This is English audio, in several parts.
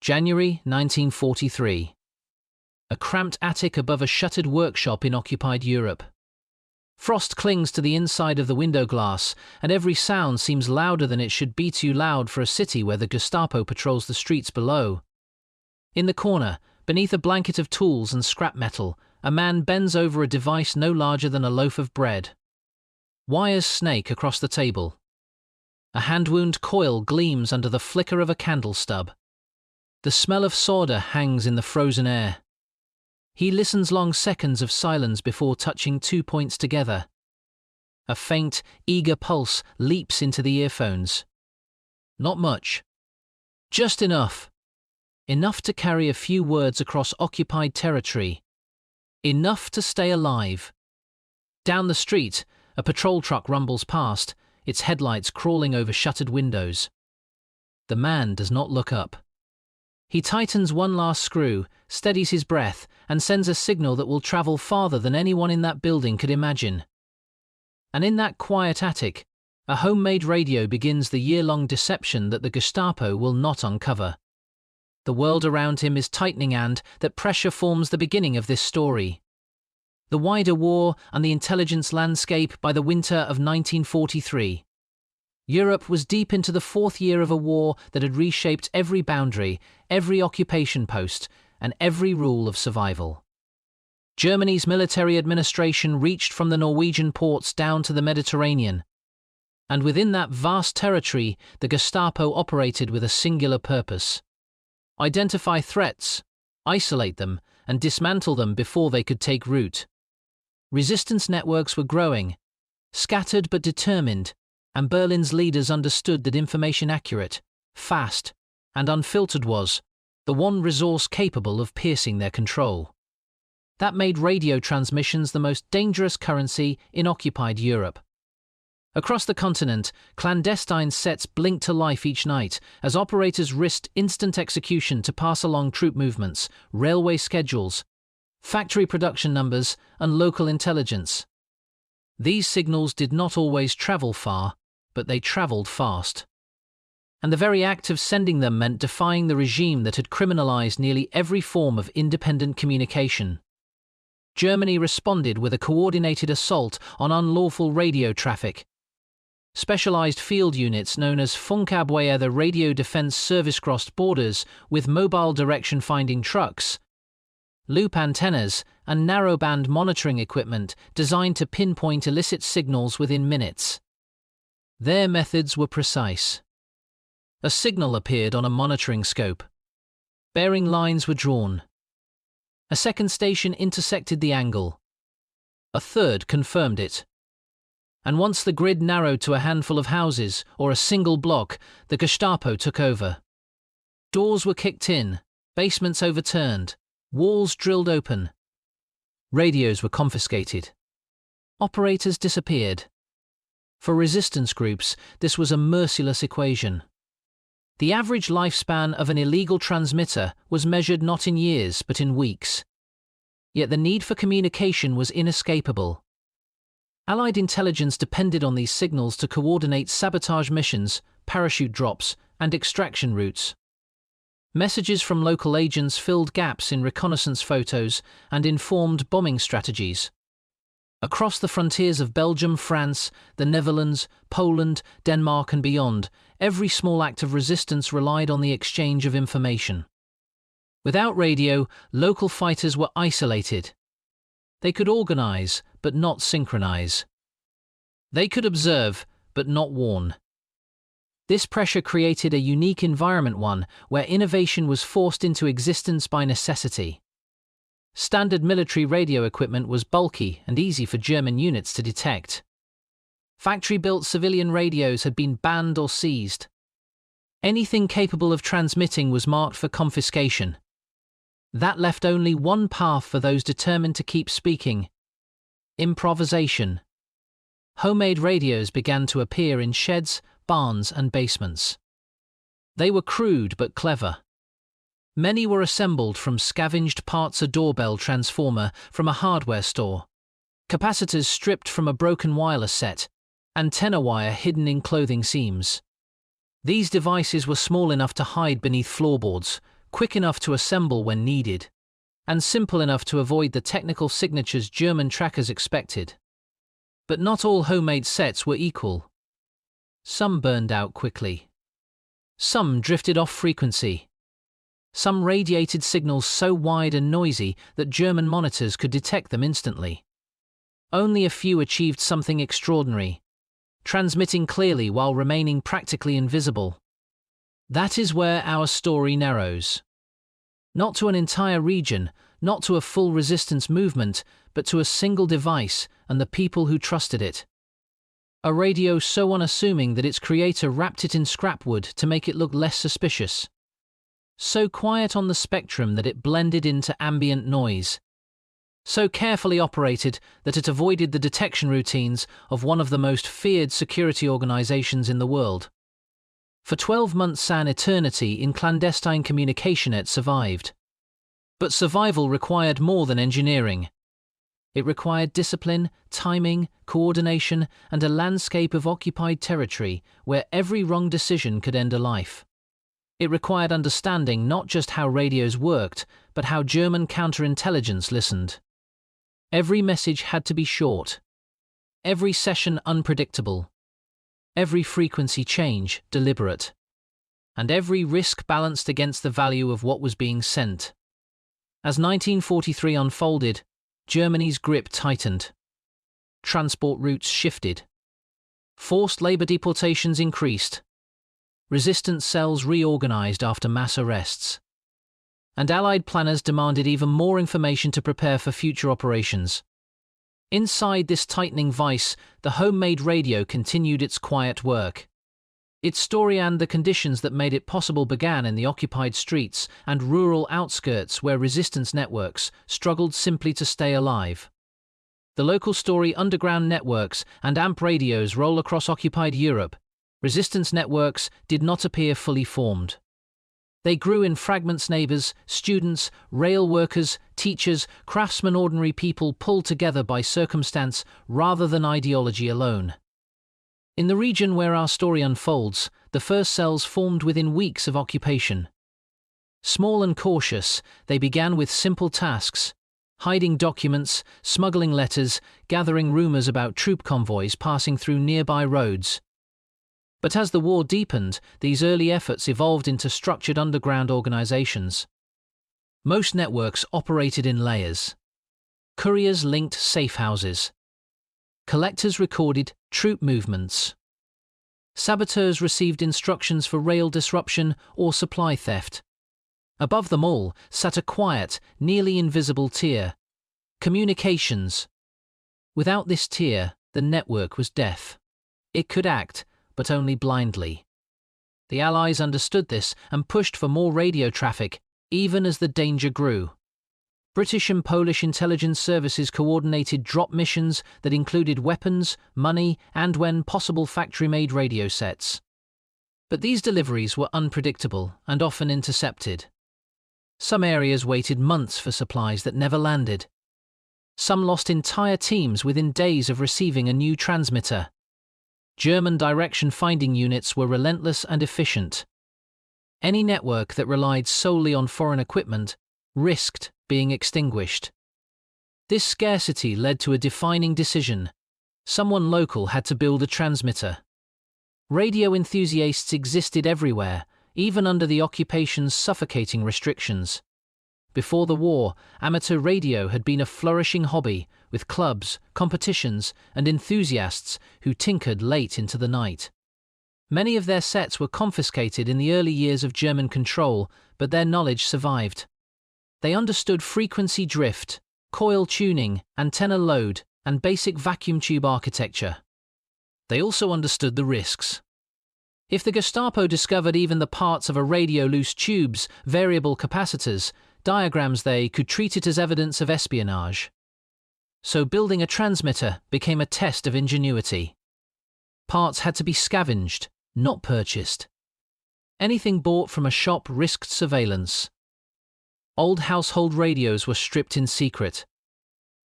January 1943. A cramped attic above a shuttered workshop in occupied Europe. Frost clings to the inside of the window glass, and every sound seems louder than it should be too loud for a city where the Gestapo patrols the streets below. In the corner, beneath a blanket of tools and scrap metal, a man bends over a device no larger than a loaf of bread. Wires snake across the table. A hand-wound coil gleams under the flicker of a candle stub. The smell of solder hangs in the frozen air. He listens long seconds of silence before touching 2 points together. A faint, eager pulse leaps into the earphones. Not much. Just enough. Enough to carry a few words across occupied territory. Enough to stay alive. Down the street, a patrol truck rumbles past, its headlights crawling over shuttered windows. The man does not look up. He tightens one last screw, steadies his breath, and sends a signal that will travel farther than anyone in that building could imagine. And in that quiet attic, a homemade radio begins the year-long deception that the Gestapo will not uncover. The world around him is tightening, and that pressure forms the beginning of this story. The wider war and the intelligence landscape by the winter of 1943. Europe was deep into the fourth year of a war that had reshaped every boundary, every occupation post, and every rule of survival. Germany's military administration reached from the Norwegian ports down to the Mediterranean. And within that vast territory, the Gestapo operated with a singular purpose: identify threats, isolate them, and dismantle them before they could take root. Resistance networks were growing, scattered but determined, and Berlin's leaders understood that information accurate, fast, and unfiltered was the one resource capable of piercing their control. That made radio transmissions the most dangerous currency in occupied Europe. Across the continent, clandestine sets blinked to life each night as operators risked instant execution to pass along troop movements, railway schedules, factory production numbers, and local intelligence. These signals did not always travel far, but they traveled fast. And the very act of sending them meant defying the regime that had criminalized nearly every form of independent communication. Germany responded with a coordinated assault on unlawful radio traffic. Specialized field units known as Funkabwehr, the radio defense service, crossed borders with mobile direction-finding trucks, loop antennas, and narrowband monitoring equipment designed to pinpoint illicit signals within minutes. Their methods were precise. A signal appeared on a monitoring scope. Bearing lines were drawn. A second station intersected the angle. A third confirmed it. And once the grid narrowed to a handful of houses or a single block, the Gestapo took over. Doors were kicked in, basements overturned, walls drilled open. Radios were confiscated. Operators disappeared. For resistance groups, this was a merciless equation. The average lifespan of an illegal transmitter was measured not in years but in weeks. Yet the need for communication was inescapable. Allied intelligence depended on these signals to coordinate sabotage missions, parachute drops, and extraction routes. Messages from local agents filled gaps in reconnaissance photos and informed bombing strategies. Across the frontiers of Belgium, France, the Netherlands, Poland, Denmark, and beyond, every small act of resistance relied on the exchange of information. Without radio, local fighters were isolated. They could organize, but not synchronize. They could observe, but not warn. This pressure created a unique environment, one where innovation was forced into existence by necessity. Standard military radio equipment was bulky and easy for German units to detect. Factory-built civilian radios had been banned or seized. Anything capable of transmitting was marked for confiscation. That left only one path for those determined to keep speaking: improvisation. Homemade radios began to appear in sheds, barns, and basements. They were crude but clever. Many were assembled from scavenged parts, a doorbell transformer from a hardware store, capacitors stripped from a broken wireless set, antenna wire hidden in clothing seams. These devices were small enough to hide beneath floorboards, quick enough to assemble when needed, and simple enough to avoid the technical signatures German trackers expected. But not all homemade sets were equal. Some burned out quickly. Some drifted off frequency. Some radiated signals so wide and noisy that German monitors could detect them instantly. Only a few achieved something extraordinary, transmitting clearly while remaining practically invisible. That is where our story narrows. Not to an entire region, not to a full resistance movement, but to a single device and the people who trusted it. A radio so unassuming that its creator wrapped it in scrap wood to make it look less suspicious. So quiet on the spectrum that it blended into ambient noise. So carefully operated that it avoided the detection routines of one of the most feared security organizations in the world. For 12 months, an eternity in clandestine communication, it survived. But survival required more than engineering. It required discipline, timing, coordination, and a landscape of occupied territory where every wrong decision could end a life. It required understanding not just how radios worked, but how German counterintelligence listened. Every message had to be short. Every session unpredictable. Every frequency change deliberate. And every risk balanced against the value of what was being sent. As 1943 unfolded, Germany's grip tightened. Transport routes shifted. Forced labor deportations increased. Resistance cells reorganized after mass arrests. And Allied planners demanded even more information to prepare for future operations. Inside this tightening vice, the homemade radio continued its quiet work. Its story and the conditions that made it possible began in the occupied streets and rural outskirts where resistance networks struggled simply to stay alive. The local story underground networks and AMP radios roll across occupied Europe. Resistance networks did not appear fully formed. They grew in fragments. Neighbors, students, rail workers, teachers, craftsmen, ordinary people pulled together by circumstance rather than ideology alone. In the region where our story unfolds, the first cells formed within weeks of occupation. Small and cautious, they began with simple tasks: hiding documents, smuggling letters, gathering rumors about troop convoys passing through nearby roads. But as the war deepened, these early efforts evolved into structured underground organizations. Most networks operated in layers. Couriers linked safe houses. Collectors recorded troop movements. Saboteurs received instructions for rail disruption or supply theft. Above them all sat a quiet, nearly invisible tier: communications. Without this tier, the network was deaf. It could act, but only blindly. The Allies understood this and pushed for more radio traffic, even as the danger grew. British and Polish intelligence services coordinated drop missions that included weapons, money, and, when possible, factory-made radio sets. But these deliveries were unpredictable and often intercepted. Some areas waited months for supplies that never landed. Some lost entire teams within days of receiving a new transmitter. German direction-finding units were relentless and efficient. Any network that relied solely on foreign equipment risked being extinguished. This scarcity led to a defining decision. Someone local had to build a transmitter. Radio enthusiasts existed everywhere, even under the occupation's suffocating restrictions. Before the war, amateur radio had been a flourishing hobby, with clubs, competitions, and enthusiasts who tinkered late into the night. Many of their sets were confiscated in the early years of German control, but their knowledge survived. They understood frequency drift, coil tuning, antenna load, and basic vacuum tube architecture. They also understood the risks. If the Gestapo discovered even the parts of a radio, loose tubes, variable capacitors, diagrams, they could treat it as evidence of espionage. So building a transmitter became a test of ingenuity. Parts had to be scavenged, not purchased. Anything bought from a shop risked surveillance. Old household radios were stripped in secret.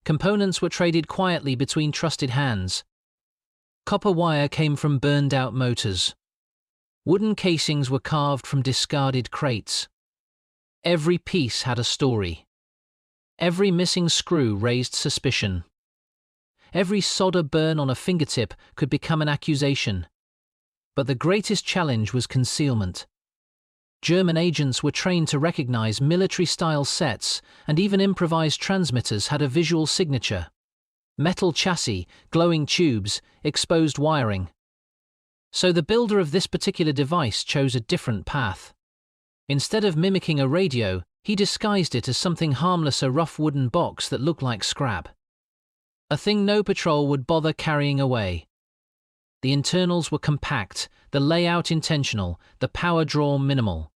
Components were traded quietly between trusted hands. Copper wire came from burned-out motors. Wooden casings were carved from discarded crates. Every piece had a story. Every missing screw raised suspicion. Every solder burn on a fingertip could become an accusation. But the greatest challenge was concealment. German agents were trained to recognize military-style sets, and even improvised transmitters had a visual signature. Metal chassis, glowing tubes, exposed wiring. So the builder of this particular device chose a different path. Instead of mimicking a radio, he disguised it as something harmless, a rough wooden box that looked like scrap. A thing no patrol would bother carrying away. The internals were compact, the layout intentional, the power draw minimal.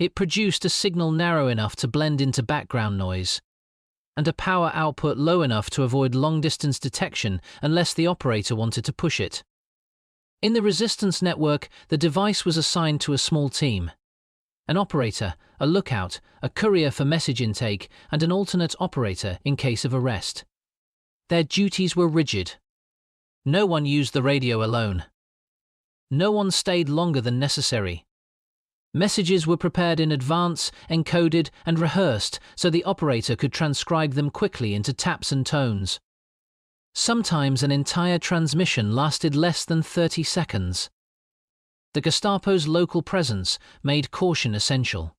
It produced a signal narrow enough to blend into background noise, and a power output low enough to avoid long-distance detection unless the operator wanted to push it. In the resistance network, the device was assigned to a small team. An operator, a lookout, a courier for message intake, and an alternate operator in case of arrest. Their duties were rigid. No one used the radio alone. No one stayed longer than necessary. Messages were prepared in advance, encoded, and rehearsed so the operator could transcribe them quickly into taps and tones. Sometimes an entire transmission lasted less than 30 seconds. The Gestapo's local presence made caution essential.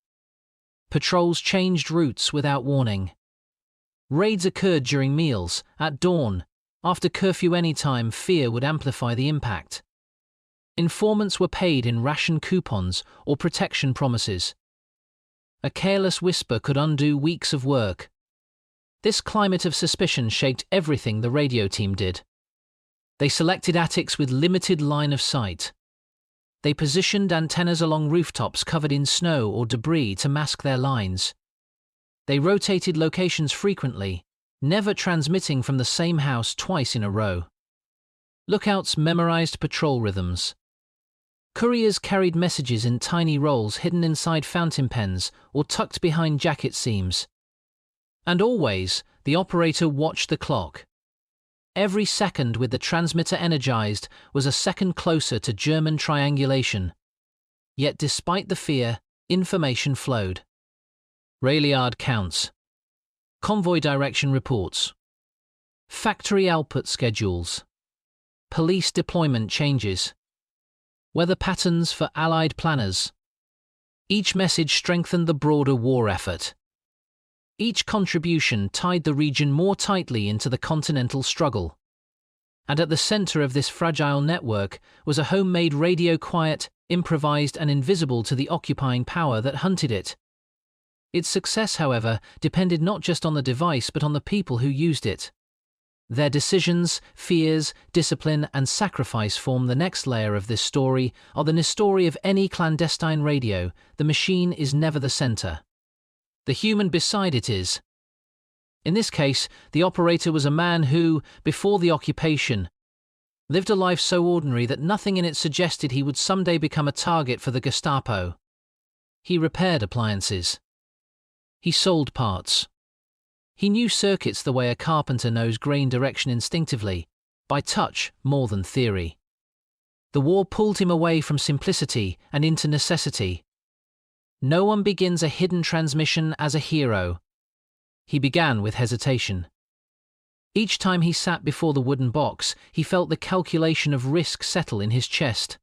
Patrols changed routes without warning. Raids occurred during meals, at dawn. After curfew any time, fear would amplify the impact. Informants were paid in ration coupons or protection promises. A careless whisper could undo weeks of work. This climate of suspicion shaped everything the radio team did. They selected attics with limited line of sight. They positioned antennas along rooftops covered in snow or debris to mask their lines. They rotated locations frequently, never transmitting from the same house twice in a row. Lookouts memorized patrol rhythms. Couriers carried messages in tiny rolls hidden inside fountain pens or tucked behind jacket seams. And always, the operator watched the clock. Every second with the transmitter energized was a second closer to German triangulation. Yet despite the fear, information flowed. Railyard counts. Convoy direction reports. Factory output schedules. Police deployment changes. Weather patterns for Allied planners. Each message strengthened the broader war effort. Each contribution tied the region more tightly into the continental struggle. And at the center of this fragile network was a homemade radio, quiet, improvised, and invisible to the occupying power that hunted it. Its success, however, depended not just on the device but on the people who used it. Their decisions, fears, discipline, and sacrifice form the next layer of this story. Or the story of any clandestine radio, the machine is never the center. The human beside it is. In this case, the operator was a man who, before the occupation, lived a life so ordinary that nothing in it suggested he would someday become a target for the Gestapo. He repaired appliances. He sold parts. He knew circuits the way a carpenter knows grain direction instinctively, by touch more than theory. The war pulled him away from simplicity and into necessity. No one begins a hidden transmission as a hero. He began with hesitation. Each time he sat before the wooden box, he felt the calculation of risk settle in his chest.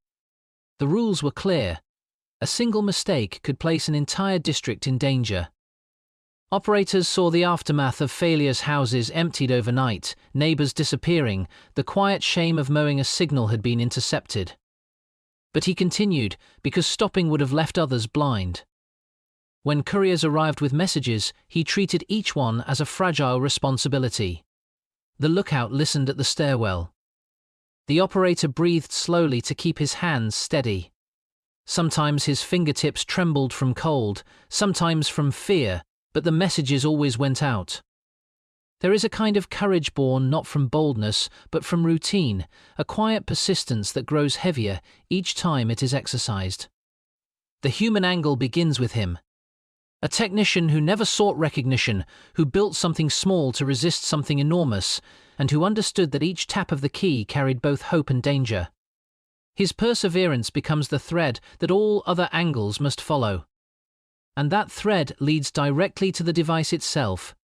The rules were clear. A single mistake could place an entire district in danger. Operators saw the aftermath of failures: houses emptied overnight, neighbors disappearing, the quiet shame of mowing a signal had been intercepted. But he continued, because stopping would have left others blind. When couriers arrived with messages, he treated each one as a fragile responsibility. The lookout listened at the stairwell. The operator breathed slowly to keep his hands steady. Sometimes his fingertips trembled from cold, sometimes from fear, but the messages always went out. There is a kind of courage born not from boldness, but from routine, a quiet persistence that grows heavier each time it is exercised. The human angle begins with him. A technician who never sought recognition, who built something small to resist something enormous, and who understood that each tap of the key carried both hope and danger. His perseverance becomes the thread that all other angles must follow. And that thread leads directly to the device itself.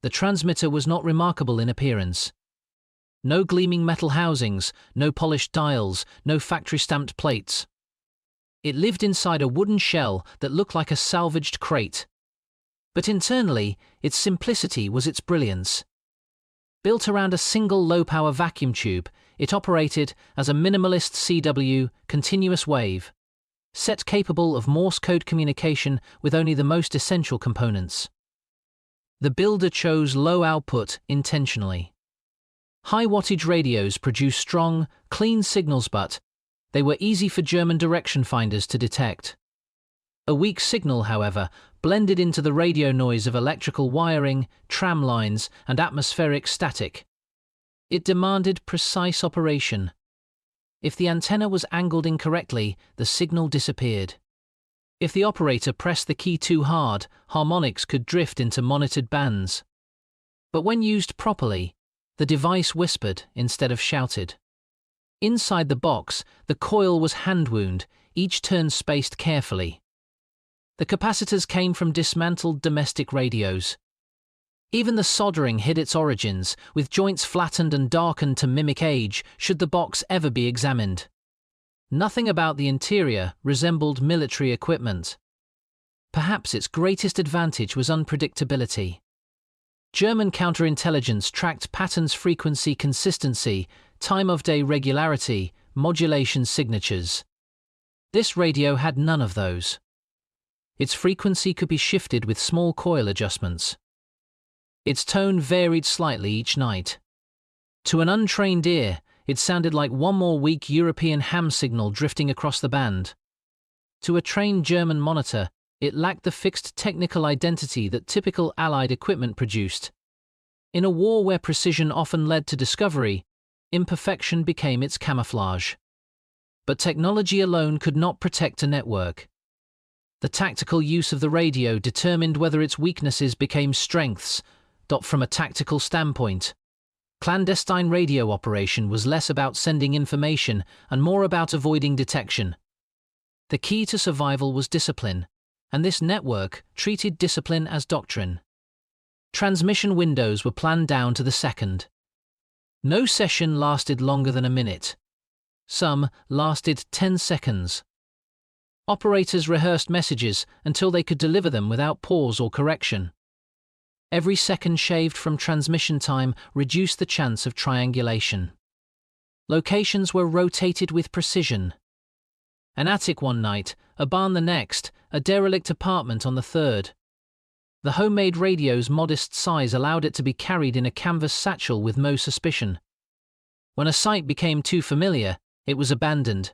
The transmitter was not remarkable in appearance. No gleaming metal housings, no polished dials, no factory-stamped plates. It lived inside a wooden shell that looked like a salvaged crate. But internally, its simplicity was its brilliance. Built around a single low-power vacuum tube, it operated as a minimalist CW continuous wave, set capable of Morse code communication with only the most essential components. The builder chose low output intentionally. High wattage radios produce strong, clean signals, but they were easy for German direction finders to detect. A weak signal, however, blended into the radio noise of electrical wiring, tram lines, and atmospheric static. It demanded precise operation. If the antenna was angled incorrectly, the signal disappeared. If the operator pressed the key too hard, harmonics could drift into monitored bands. But when used properly, the device whispered instead of shouted. Inside the box, the coil was hand-wound, each turn spaced carefully. The capacitors came from dismantled domestic radios. Even the soldering hid its origins, with joints flattened and darkened to mimic age should the box ever be examined. Nothing about the interior resembled military equipment. Perhaps its greatest advantage was unpredictability. German counterintelligence tracked patterns, frequency, consistency, time of day regularity, modulation signatures. This radio had none of those. Its frequency could be shifted with small coil adjustments. Its tone varied slightly each night. To an untrained ear, it sounded like one more weak European ham signal drifting across the band. To a trained German monitor, it lacked the fixed technical identity that typical Allied equipment produced. In a war where precision often led to discovery, imperfection became its camouflage. But technology alone could not protect a network. The tactical use of the radio determined whether its weaknesses became strengths. From a tactical standpoint, clandestine radio operation was less about sending information and more about avoiding detection. The key to survival was discipline, and this network treated discipline as doctrine. Transmission windows were planned down to the second. No session lasted longer than a minute. Some lasted 10 seconds. Operators rehearsed messages until they could deliver them without pause or correction. Every second shaved from transmission time reduced the chance of triangulation. Locations were rotated with precision. An attic one night, a barn the next, a derelict apartment on the third. The homemade radio's modest size allowed it to be carried in a canvas satchel with no suspicion. When a site became too familiar, it was abandoned.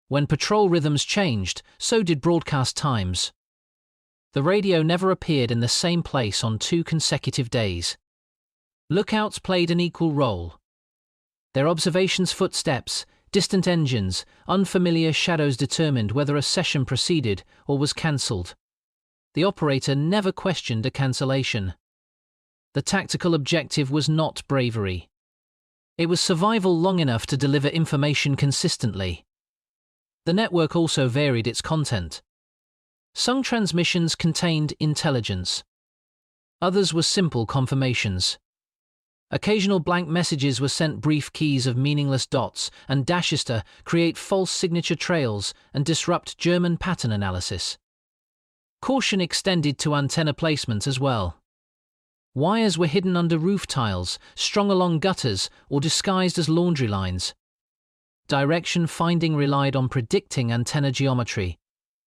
When patrol rhythms changed, so did broadcast times. The radio never appeared in the same place on 2 consecutive days. Lookouts played an equal role. Their observations, footsteps, distant engines, unfamiliar shadows determined whether a session proceeded or was cancelled. The operator never questioned a cancellation. The tactical objective was not bravery. It was survival long enough to deliver information consistently. The network also varied its content. Some transmissions contained intelligence. Others were simple confirmations. Occasional blank messages were sent, brief keys of meaningless dots and dashes to create false signature trails and disrupt German pattern analysis. Caution extended to antenna placement as well. Wires were hidden under roof tiles, strung along gutters, or disguised as laundry lines. Direction finding relied on predicting antenna geometry,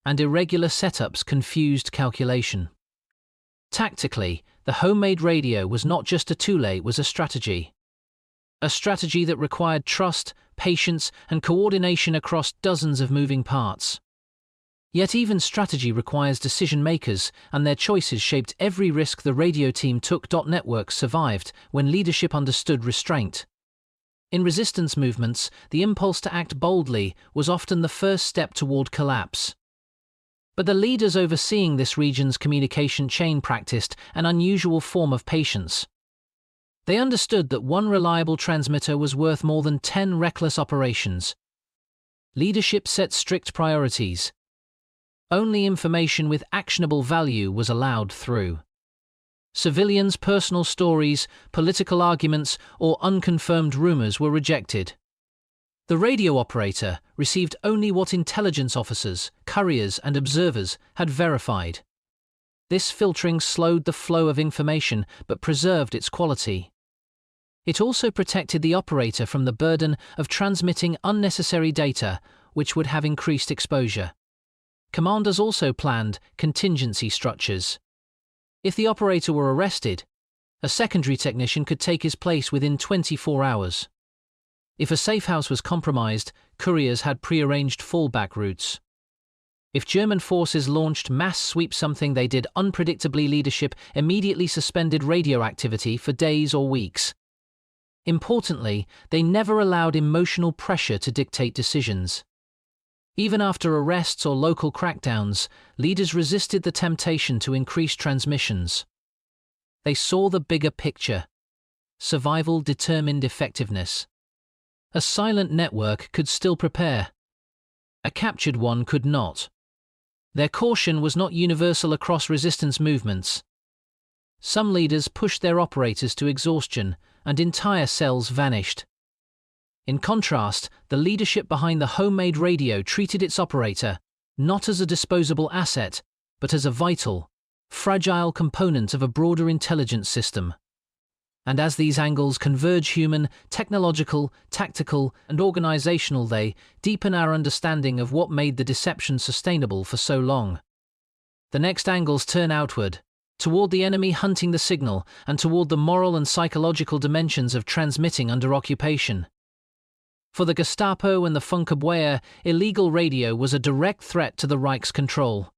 and irregular setups confused calculation. Tactically, the homemade radio was not just a tool, it was a strategy. A strategy that required trust, patience, and coordination across dozens of moving parts. Yet even strategy requires decision-makers, and their choices shaped every risk the radio team took. Networks survived when leadership understood restraint. In resistance movements, the impulse to act boldly was often the first step toward collapse. But the leaders overseeing this region's communication chain practiced an unusual form of patience. They understood that one reliable transmitter was worth more than 10 reckless operations. Leadership set strict priorities. Only information with actionable value was allowed through. Civilians' personal stories, political arguments, or unconfirmed rumors were rejected. The radio operator received only what intelligence officers, couriers, and observers had verified. This filtering slowed the flow of information but preserved its quality. It also protected the operator from the burden of transmitting unnecessary data, which would have increased exposure. Commanders also planned contingency structures. If the operator were arrested, a secondary technician could take his place within 24 hours. If a safe house was compromised, couriers had prearranged fallback routes. If German forces launched mass sweep, something they did unpredictably, leadership immediately suspended radio activity for days or weeks. Importantly, they never allowed emotional pressure to dictate decisions. Even after arrests or local crackdowns, leaders resisted the temptation to increase transmissions. They saw the bigger picture. Survival determined effectiveness. A silent network could still prepare. A captured one could not. Their caution was not universal across resistance movements. Some leaders pushed their operators to exhaustion, and entire cells vanished. In contrast, the leadership behind the homemade radio treated its operator not as a disposable asset, but as a vital, fragile component of a broader intelligence system. And as these angles converge, human, technological, tactical, and organizational, they deepen our understanding of what made the deception sustainable for so long. The next angles turn outward, toward the enemy hunting the signal, and toward the moral and psychological dimensions of transmitting under occupation. For the Gestapo and the Funkabwehr, illegal radio was a direct threat to the Reich's control.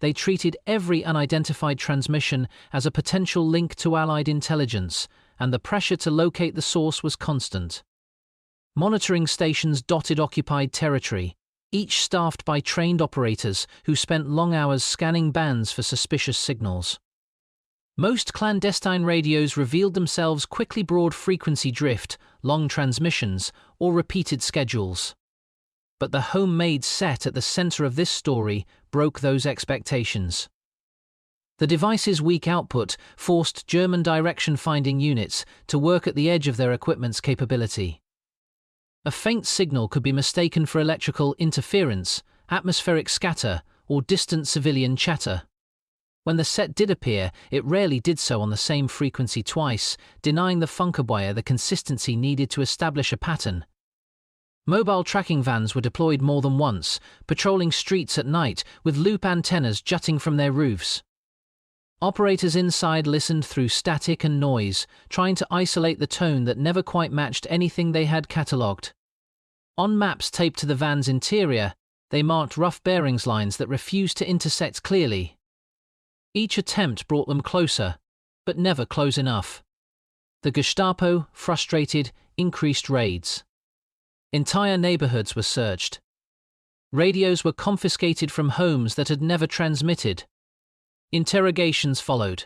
They treated every unidentified transmission as a potential link to Allied intelligence, and the pressure to locate the source was constant. Monitoring stations dotted occupied territory, each staffed by trained operators who spent long hours scanning bands for suspicious signals. Most clandestine radios revealed themselves quickly: broad frequency drift, long transmissions, or repeated schedules. But the homemade set at the center of this story broke those expectations. The device's weak output forced German direction-finding units to work at the edge of their equipment's capability. A faint signal could be mistaken for electrical interference, atmospheric scatter, or distant civilian chatter. When the set did appear, it rarely did so on the same frequency twice, denying the Funkabwehr the consistency needed to establish a pattern. Mobile tracking vans were deployed more than once, patrolling streets at night with loop antennas jutting from their roofs. Operators inside listened through static and noise, trying to isolate the tone that never quite matched anything they had catalogued. On maps taped to the van's interior, they marked rough bearings lines that refused to intersect clearly. Each attempt brought them closer, but never close enough. The Gestapo, frustrated, increased raids. Entire neighborhoods were searched. Radios were confiscated from homes that had never transmitted. Interrogations followed.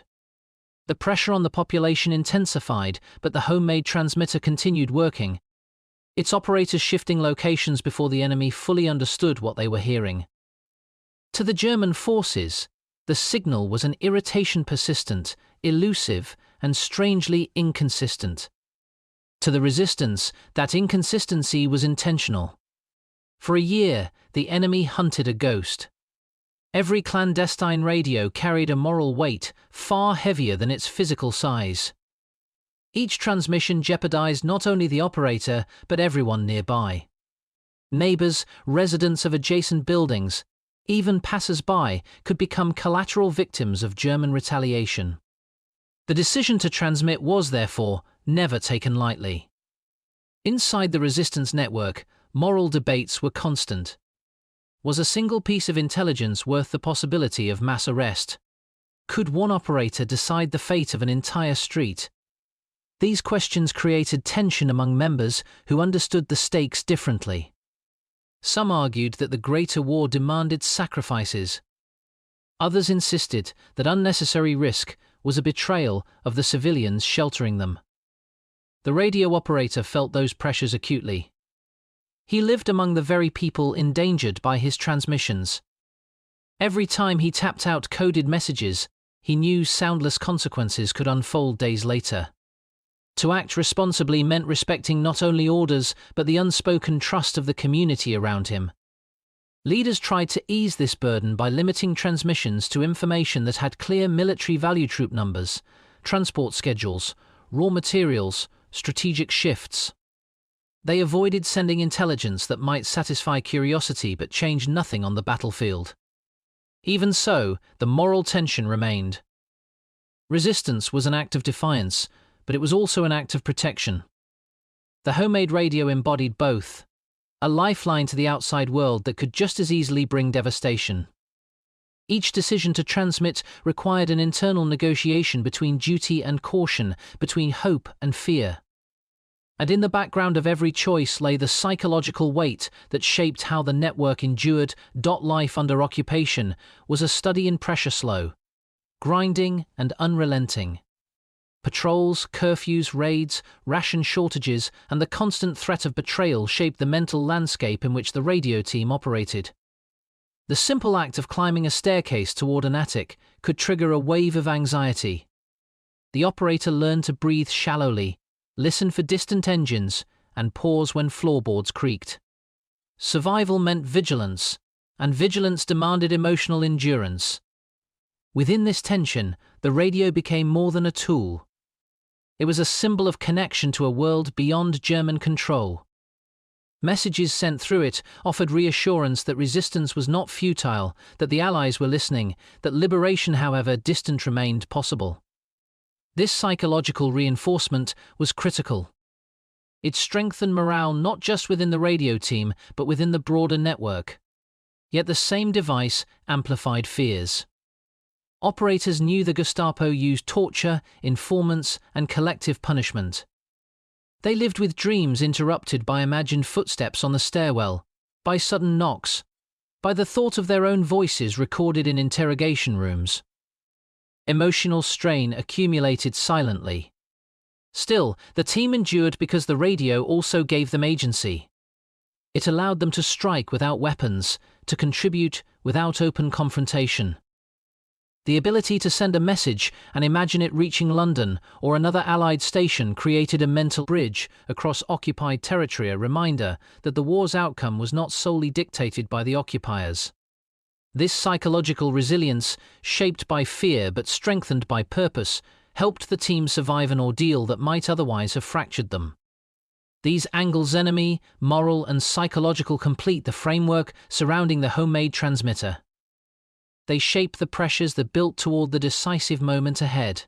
The pressure on the population intensified, but the homemade transmitter continued working, its operators shifting locations before the enemy fully understood what they were hearing. To the German forces, the signal was an irritation: persistent, elusive, and strangely inconsistent. To the resistance, that inconsistency was intentional. For a year, the enemy hunted a ghost. Every clandestine radio carried a moral weight far heavier than its physical size. Each transmission jeopardized not only the operator, but everyone nearby. Neighbors, residents of adjacent buildings, even passers-by could become collateral victims of German retaliation. The decision to transmit was, therefore, never taken lightly. Inside the resistance network, moral debates were constant. Was a single piece of intelligence worth the possibility of mass arrest? Could one operator decide the fate of an entire street? These questions created tension among members who understood the stakes differently. Some argued that the greater war demanded sacrifices. Others insisted that unnecessary risk was a betrayal of the civilians sheltering them. The radio operator felt those pressures acutely. He lived among the very people endangered by his transmissions. Every time he tapped out coded messages, he knew soundless consequences could unfold days later. To act responsibly meant respecting not only orders but the unspoken trust of the community around him. Leaders tried to ease this burden by limiting transmissions to information that had clear military value troop numbers, transport schedules, raw materials, strategic shifts. They avoided sending intelligence that might satisfy curiosity but change nothing on the battlefield. Even so, the moral tension remained. Resistance was an act of defiance, but it was also an act of protection. The homemade radio embodied both, a lifeline to the outside world that could just as easily bring devastation. Each decision to transmit required an internal negotiation between duty and caution, between hope and fear. And in the background of every choice lay the psychological weight that shaped how the network endured. Life under occupation was a study in pressure slow, grinding and unrelenting. Patrols, curfews, raids, ration shortages, and the constant threat of betrayal shaped the mental landscape in which the radio team operated. The simple act of climbing a staircase toward an attic could trigger a wave of anxiety. The operator learned to breathe shallowly, listen for distant engines, and pause when floorboards creaked. Survival meant vigilance, and vigilance demanded emotional endurance. Within this tension, the radio became more than a tool. It was a symbol of connection to a world beyond German control. Messages sent through it offered reassurance that resistance was not futile, that the Allies were listening, that liberation, however distant, remained possible. This psychological reinforcement was critical. It strengthened morale not just within the radio team, but within the broader network. Yet the same device amplified fears. Operators knew the Gestapo used torture, informants, and collective punishment. They lived with dreams interrupted by imagined footsteps on the stairwell, by sudden knocks, by the thought of their own voices recorded in interrogation rooms. Emotional strain accumulated silently. Still, the team endured because the radio also gave them agency. It allowed them to strike without weapons, to contribute without open confrontation. The ability to send a message and imagine it reaching London or another Allied station created a mental bridge across occupied territory, a reminder that the war's outcome was not solely dictated by the occupiers. This psychological resilience, shaped by fear but strengthened by purpose, helped the team survive an ordeal that might otherwise have fractured them. These angles, enemy, moral and psychological, complete the framework surrounding the homemade transmitter. They shape the pressures that built toward the decisive moment ahead.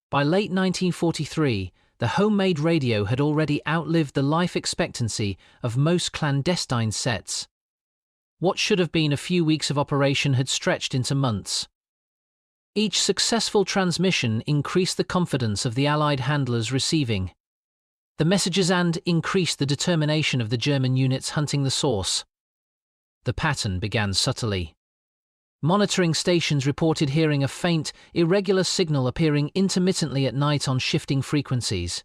By late 1943, the homemade radio had already outlived the life expectancy of most clandestine sets. What should have been a few weeks of operation had stretched into months. Each successful transmission increased the confidence of the Allied handlers receiving the messages and increased the determination of the German units hunting the source. The pattern began subtly. Monitoring stations reported hearing a faint, irregular signal appearing intermittently at night on shifting frequencies.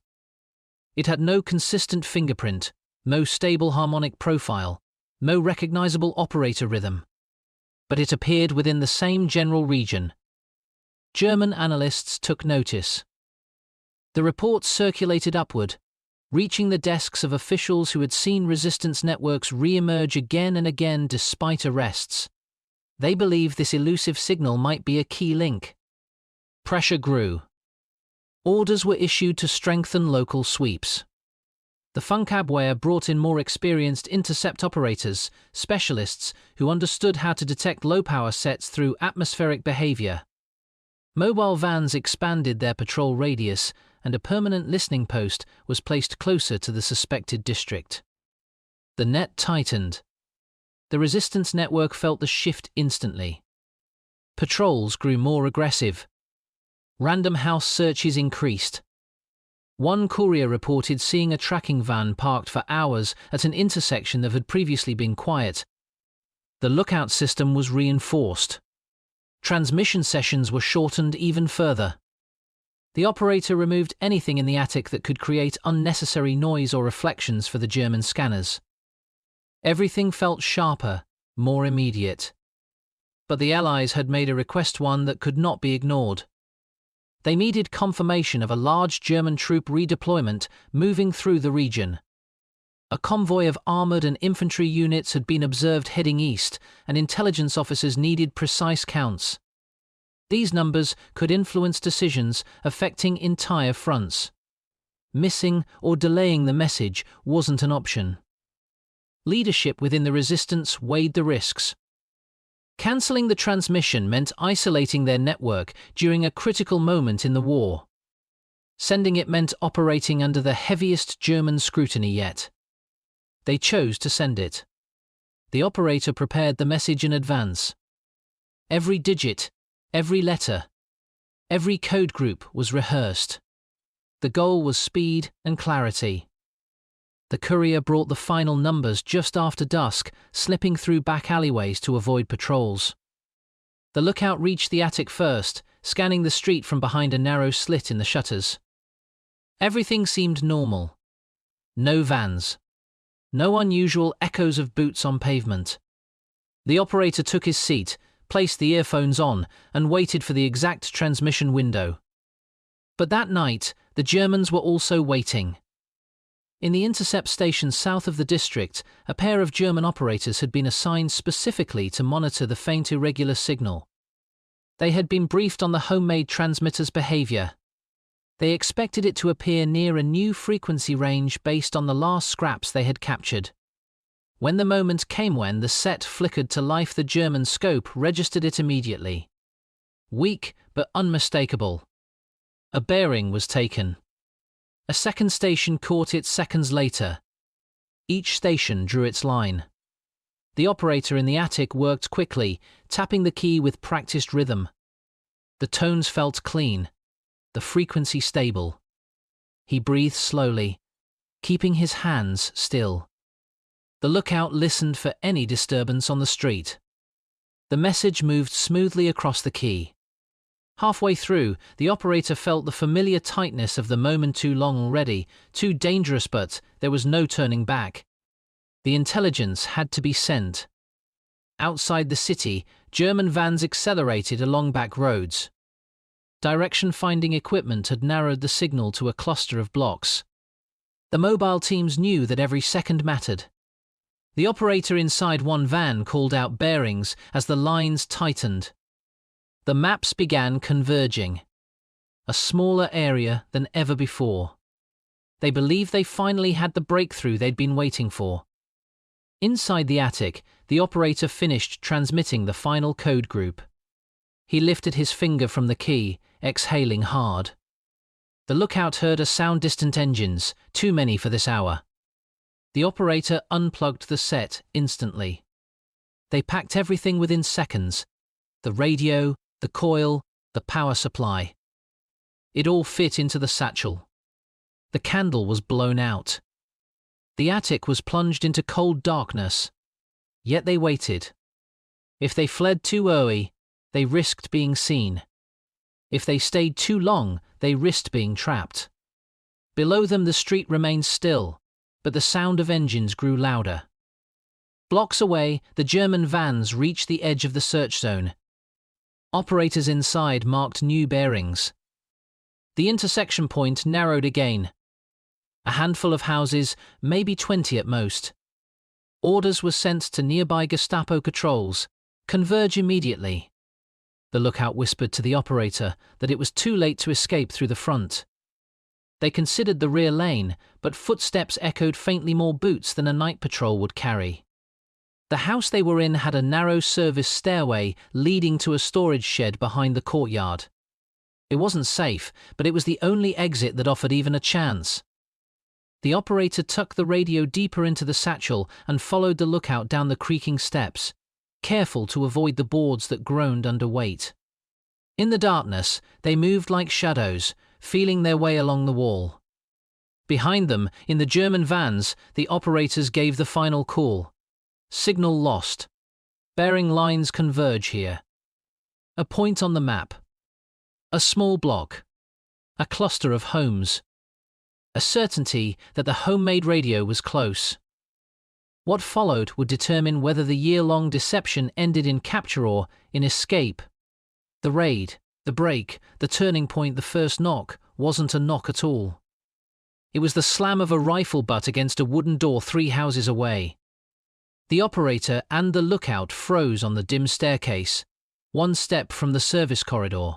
It had no consistent fingerprint, no stable harmonic profile, no recognizable operator rhythm. But it appeared within the same general region. German analysts took notice. The reports circulated upward, reaching the desks of officials who had seen resistance networks re-emerge again and again despite arrests. They believed this elusive signal might be a key link. Pressure grew. Orders were issued to strengthen local sweeps. The Funkabwehr brought in more experienced intercept operators, specialists who understood how to detect low-power sets through atmospheric behavior. Mobile vans expanded their patrol radius, and a permanent listening post was placed closer to the suspected district. The net tightened. The resistance network felt the shift instantly. Patrols grew more aggressive. Random house searches increased. One courier reported seeing a tracking van parked for hours at an intersection that had previously been quiet. The lookout system was reinforced. Transmission sessions were shortened even further. The operator removed anything in the attic that could create unnecessary noise or reflections for the German scanners. Everything felt sharper, more immediate. but the Allies had made a request, one that could not be ignored. They needed confirmation of a large German troop redeployment moving through the region. A convoy of armoured and infantry units had been observed heading east, and intelligence officers needed precise counts. These numbers could influence decisions affecting entire fronts. Missing or delaying the message wasn't an option. Leadership within the resistance weighed the risks. Cancelling the transmission meant isolating their network during a critical moment in the war. Sending it meant operating under the heaviest German scrutiny yet. They chose to send it. The operator prepared the message in advance. Every digit, every letter, every code group was rehearsed. The goal was speed and clarity. The courier brought the final numbers just after dusk, slipping through back alleyways to avoid patrols. The lookout reached the attic first, scanning the street from behind a narrow slit in the shutters. Everything seemed normal. No vans. No unusual echoes of boots on pavement. The operator took his seat, placed the earphones on, and waited for the exact transmission window. But that night, the Germans were also waiting. In the intercept station south of the district, a pair of German operators had been assigned specifically to monitor the faint irregular signal. They had been briefed on the homemade transmitter's behavior. They expected it to appear near a new frequency range based on the last scraps they had captured. When the moment came when the set flickered to life, the German scope registered it immediately. Weak but unmistakable. A bearing was taken. A second station caught it seconds later. Each station drew its line. The operator in the attic worked quickly, tapping the key with practiced rhythm. The tones felt clean, the frequency stable. He breathed slowly, keeping his hands still. The lookout listened for any disturbance on the street. The message moved smoothly across the key. Halfway through, the operator felt the familiar tightness of the moment. Too long already, too dangerous, but there was no turning back. The intelligence had to be sent. Outside the city, German vans accelerated along back roads. Direction-finding equipment had narrowed the signal to a cluster of blocks. The mobile teams knew that every second mattered. The operator inside one van called out bearings as the lines tightened. The maps began converging. A smaller area than ever before. They believed they finally had the breakthrough they'd been waiting for. Inside the attic, the operator finished transmitting the final code group. He lifted his finger from the key, exhaling hard. The lookout heard a sound: distant engines, too many for this hour. The operator unplugged the set instantly. They packed everything within seconds. The radio, the coil, the power supply. It all fit into the satchel. The candle was blown out. The attic was plunged into cold darkness. Yet they waited. If they fled too early, they risked being seen. If they stayed too long, they risked being trapped. Below them the street remained still, but the sound of engines grew louder. Blocks away, the German vans reached the edge of the search zone. Operators inside marked new bearings. The intersection point narrowed again. A handful of houses, maybe 20 at most. Orders were sent to nearby Gestapo patrols. Converge immediately. The lookout whispered to the operator that it was too late to escape through the front. They considered the rear lane, but footsteps echoed faintly: more boots than a night patrol would carry. The house they were in had a narrow service stairway leading to a storage shed behind the courtyard. It wasn't safe, but it was the only exit that offered even a chance. The operator tucked the radio deeper into the satchel and followed the lookout down the creaking steps, careful to avoid the boards that groaned under weight. In the darkness, they moved like shadows, feeling their way along the wall. Behind them, in the German vans, the operators gave the final call. Signal lost. Bearing lines converge here. A point on the map. A small block. A cluster of homes. A certainty that the homemade radio was close. What followed would determine whether the year-long deception ended in capture or in escape. The raid, the break, the turning point, the first knock wasn't a knock at all. It was the slam of a rifle butt against a wooden door 3 houses away. The operator and the lookout froze on the dim staircase, 1 step from the service corridor.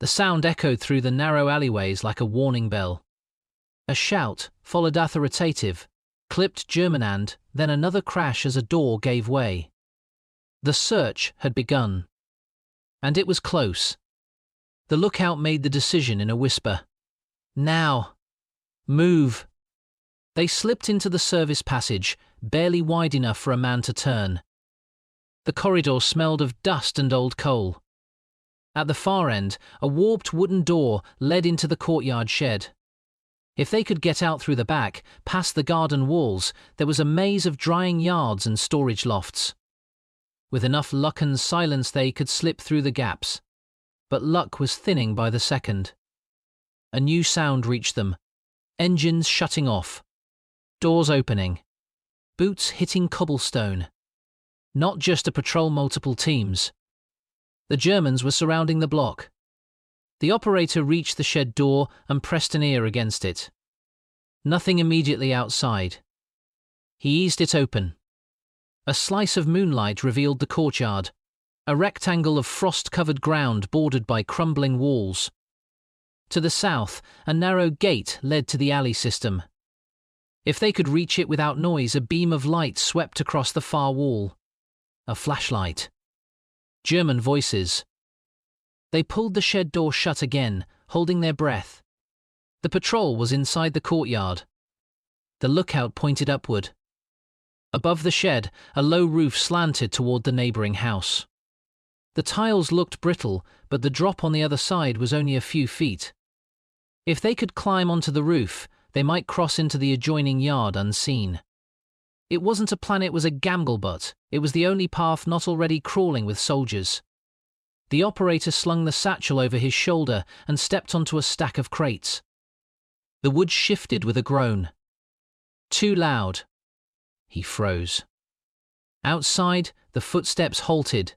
The sound echoed through the narrow alleyways like a warning bell. A shout, followed authoritative, clipped German and then another crash as a door gave way. The search had begun. And it was close. The lookout made the decision in a whisper. Now. Move. They slipped into the service passage, barely wide enough for a man to turn. The corridor smelled of dust and old coal. At the far end, a warped wooden door led into the courtyard shed. If they could get out through the back, past the garden walls, there was a maze of drying yards and storage lofts. With enough luck and silence they could slip through the gaps. But luck was thinning by the second. A new sound reached them. Engines shutting off. Doors opening. Boots hitting cobblestone. Not just a patrol, multiple teams. The Germans were surrounding the block. The operator reached the shed door and pressed an ear against it. Nothing immediately outside. He eased it open. A slice of moonlight revealed the courtyard, a rectangle of frost-covered ground bordered by crumbling walls. To the south, a narrow gate led to the alley system. If they could reach it without noise, a beam of light swept across the far wall. A flashlight. German voices. They pulled the shed door shut again, holding their breath. The patrol was inside the courtyard. The lookout pointed upward. Above the shed, a low roof slanted toward the neighboring house. The tiles looked brittle, but the drop on the other side was only a few feet. If they could climb onto the roof, they might cross into the adjoining yard unseen. It wasn't a plan, it was a gamble, but it was the only path not already crawling with soldiers. The operator slung the satchel over his shoulder and stepped onto a stack of crates. The wood shifted with a groan. Too loud. He froze. Outside, the footsteps halted.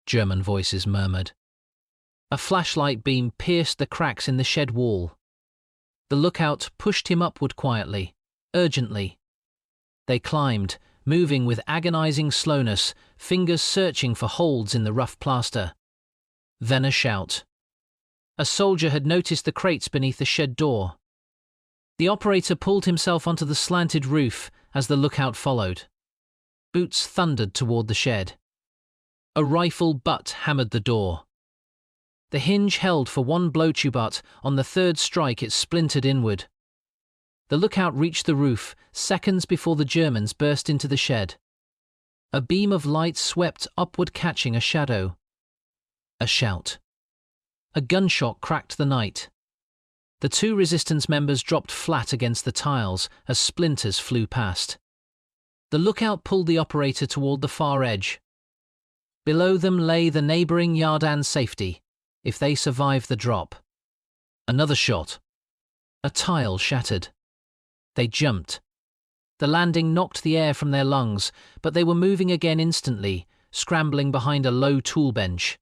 German voices murmured. A flashlight beam pierced the cracks in the shed wall. The lookout pushed him upward quietly, urgently. They climbed, moving with agonizing slowness, fingers searching for holds in the rough plaster. Then a shout. A soldier had noticed the crates beneath the shed door. The operator pulled himself onto the slanted roof as the lookout followed. Boots thundered toward the shed. A rifle butt hammered the door. The hinge held for one blow, but on the third strike it splintered inward. The lookout reached the roof seconds before the Germans burst into the shed. A beam of light swept upward, catching a shadow. A shout. A gunshot cracked the night. The 2 resistance members dropped flat against the tiles as splinters flew past. The lookout pulled the operator toward the far edge. Below them lay the neighboring yard and safety, if they survived the drop. Another shot. A tile shattered. They jumped. The landing knocked the air from their lungs, but they were moving again instantly, scrambling behind a low tool bench.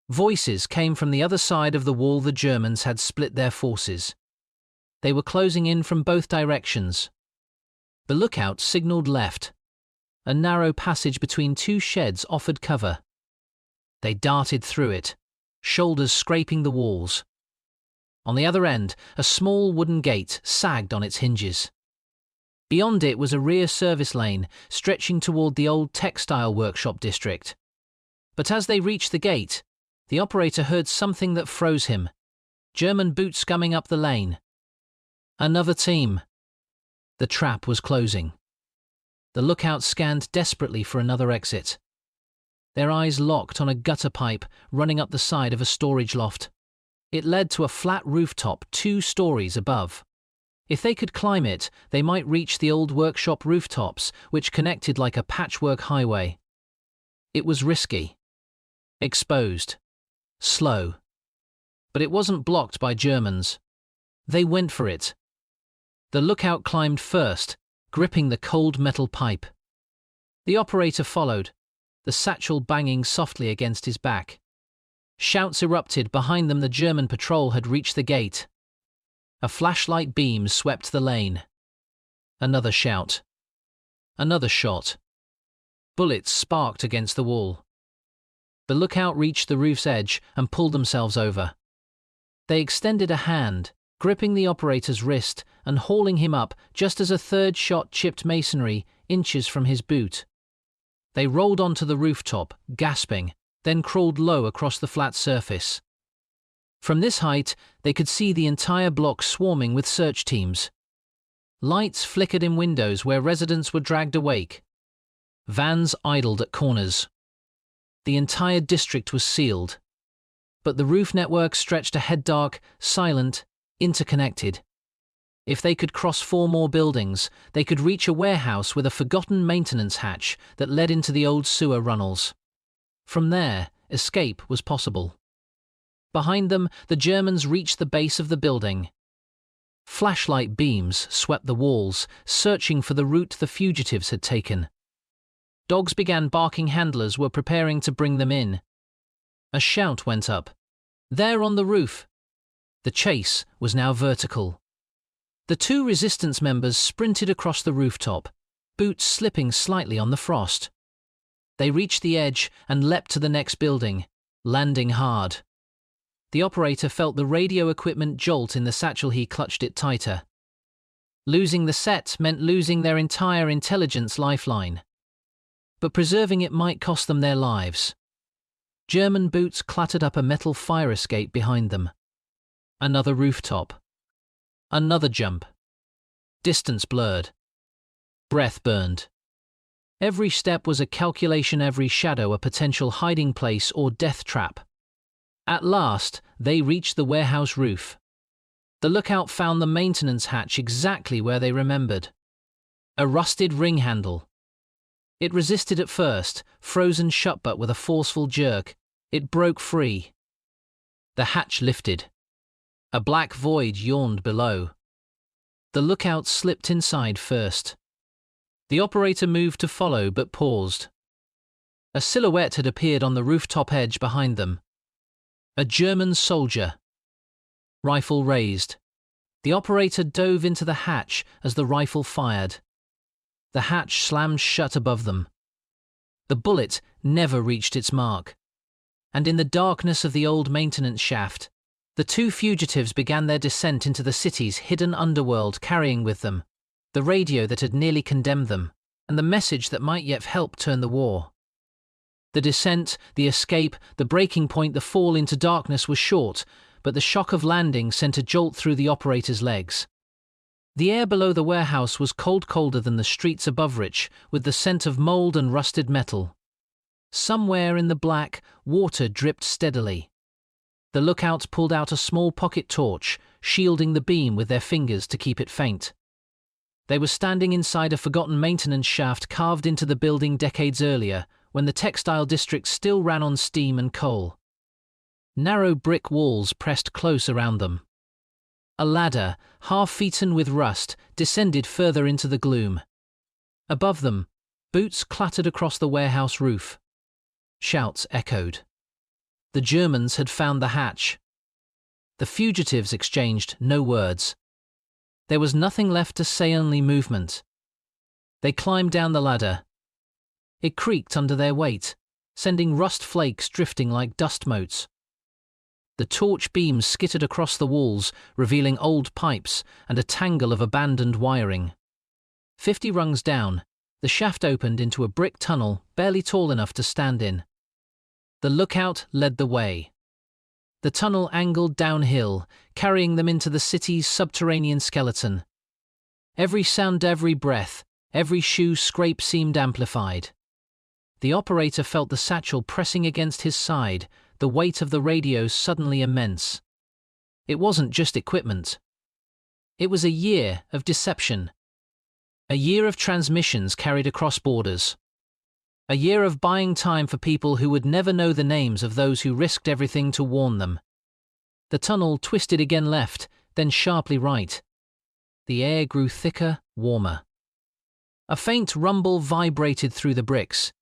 Voices came from the other side of the wall. The Germans had split their forces. They were closing in from both directions. The lookout signaled left. A narrow passage between 2 sheds offered cover. They darted through it, shoulders scraping the walls. On the other end, a small wooden gate sagged on its hinges. Beyond it was a rear service lane stretching toward the old textile workshop district. But as they reached the gate, the operator heard something that froze him. German boots scumming up the lane. Another team. The trap was closing. The lookout scanned desperately for another exit. Their eyes locked on a gutter pipe running up the side of a storage loft. It led to a flat rooftop 2 stories above. If they could climb it, they might reach the old workshop rooftops, which connected like a patchwork highway. It was risky. Exposed. Slow. But it wasn't blocked by Germans. They went for it. The lookout climbed first, gripping the cold metal pipe. The operator followed, the satchel banging softly against his back. Shouts erupted. Behind them the German patrol had reached the gate. A flashlight beam swept the lane. Another shout. Another shot. Bullets sparked against the wall. The lookout reached the roof's edge and pulled themselves over. They extended a hand, gripping the operator's wrist and hauling him up just as a third shot chipped masonry inches from his boot. They rolled onto the rooftop, gasping, then crawled low across the flat surface. From this height, they could see the entire block swarming with search teams. Lights flickered in windows where residents were dragged awake. Vans idled at corners. The entire district was sealed. But the roof network stretched ahead, dark, silent, interconnected. If they could cross 4 more buildings, they could reach a warehouse with a forgotten maintenance hatch that led into the old sewer runnels. From there, escape was possible. Behind them, the Germans reached the base of the building. Flashlight beams swept the walls, searching for the route the fugitives had taken. Dogs began barking. Handlers were preparing to bring them in. A shout went up. "There on the roof!" The chase was now vertical. The 2 resistance members sprinted across the rooftop, boots slipping slightly on the frost. They reached the edge and leapt to the next building, landing hard. The operator felt the radio equipment jolt in the satchel. He clutched it tighter. Losing the set meant losing their entire intelligence lifeline. But preserving it might cost them their lives. German boots clattered up a metal fire escape behind them. Another rooftop. Another jump. Distance blurred. Breath burned. Every step was a calculation, every shadow a potential hiding place or death trap. At last, they reached the warehouse roof. The lookout found the maintenance hatch exactly where they remembered. A rusted ring handle. It resisted at first, frozen shut, but with a forceful jerk, it broke free. The hatch lifted. A black void yawned below. The lookout slipped inside first. The operator moved to follow but paused. A silhouette had appeared on the rooftop edge behind them. A German soldier. Rifle raised. The operator dove into the hatch as the rifle fired. The hatch slammed shut above them. The bullet never reached its mark. And in the darkness of the old maintenance shaft, the 2 fugitives began their descent into the city's hidden underworld, carrying with them the radio that had nearly condemned them, and the message that might yet help turn the war. The descent, the escape, the breaking point, the fall into darkness was short, but the shock of landing sent a jolt through the operator's legs. The air below the warehouse was cold, colder than the streets above, rich with the scent of mold and rusted metal. Somewhere in the black, water dripped steadily. The lookouts pulled out a small pocket torch, shielding the beam with their fingers to keep it faint. They were standing inside a forgotten maintenance shaft carved into the building decades earlier, when the textile district still ran on steam and coal. Narrow brick walls pressed close around them. A ladder, half-eaten with rust, descended further into the gloom. Above them, boots clattered across the warehouse roof. Shouts echoed. The Germans had found the hatch. The fugitives exchanged no words. There was nothing left to say, only movement. They climbed down the ladder. It creaked under their weight, sending rust flakes drifting like dust motes. The torch beams skittered across the walls, revealing old pipes and a tangle of abandoned wiring. 50 rungs down, the shaft opened into a brick tunnel barely tall enough to stand in. The lookout led the way. The tunnel angled downhill, carrying them into the city's subterranean skeleton. Every sound, every breath, every shoe scrape seemed amplified. The operator felt the satchel pressing against his side, the weight of the radio suddenly immense. It wasn't just equipment. It was a year of deception. A year of transmissions carried across borders. A year of buying time for people who would never know the names of those who risked everything to warn them. The tunnel twisted again left, then sharply right. The air grew thicker, warmer. A faint rumble vibrated through the bricks,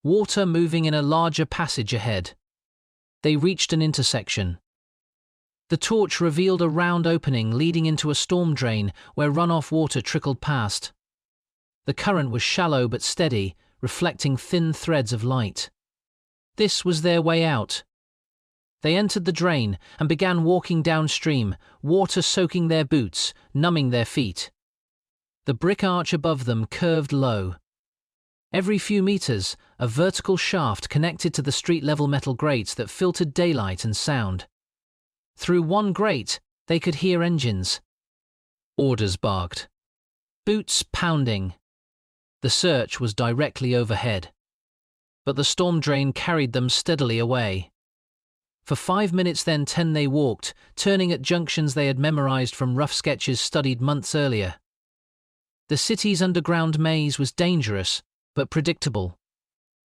water moving in a larger passage ahead. They reached an intersection. The torch revealed a round opening leading into a storm drain where runoff water trickled past. The current was shallow but steady, reflecting thin threads of light. This was their way out. They entered the drain and began walking downstream, water soaking their boots, numbing their feet. The brick arch above them curved low. Every few meters, a vertical shaft connected to the street-level metal grates that filtered daylight and sound. Through one grate, they could hear engines. Orders barked. Boots pounding. The search was directly overhead. But the storm drain carried them steadily away. For 5 minutes then 10 they walked, turning at junctions they had memorized from rough sketches studied months earlier. The city's underground maze was dangerous, but predictable.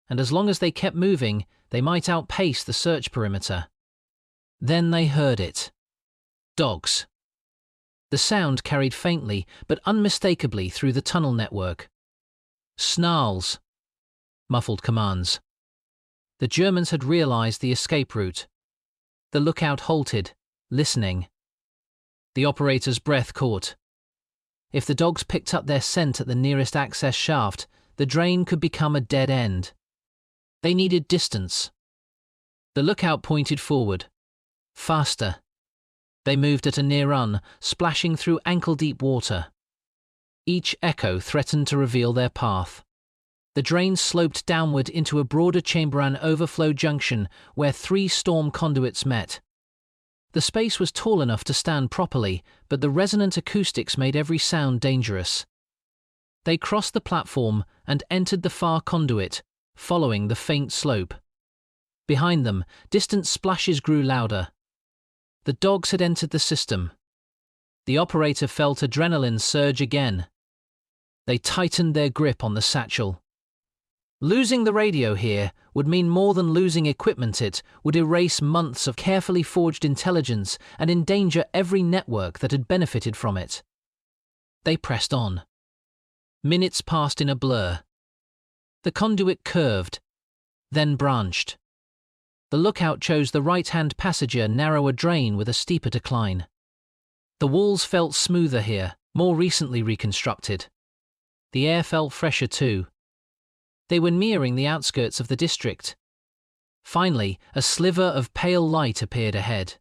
And as long as they kept moving, they might outpace the search perimeter. Then they heard it. Dogs. The sound carried faintly, but unmistakably through the tunnel network. Snarls. Muffled commands. The Germans had realized the escape route. The lookout halted, listening. The operator's breath caught. If the dogs picked up their scent at the nearest access shaft, the drain could become a dead end. They needed distance. The lookout pointed forward. Faster. They moved at a near run, splashing through ankle-deep water. Each echo threatened to reveal their path. The drain sloped downward into a broader chamber and overflow junction where 3 storm conduits met. The space was tall enough to stand properly, but the resonant acoustics made every sound dangerous. They crossed the platform and entered the far conduit, following the faint slope. Behind them, distant splashes grew louder. The dogs had entered the system. The operator felt adrenaline surge again. They tightened their grip on the satchel. Losing the radio here would mean more than losing equipment. It would erase months of carefully forged intelligence and endanger every network that had benefited from it. They pressed on. Minutes passed in a blur. The conduit curved, then branched. The lookout chose the right-hand passager, narrower drain with a steeper decline. The walls felt smoother here, more recently reconstructed. The air felt fresher too. They were nearing the outskirts of the district. Finally, a sliver of pale light appeared ahead.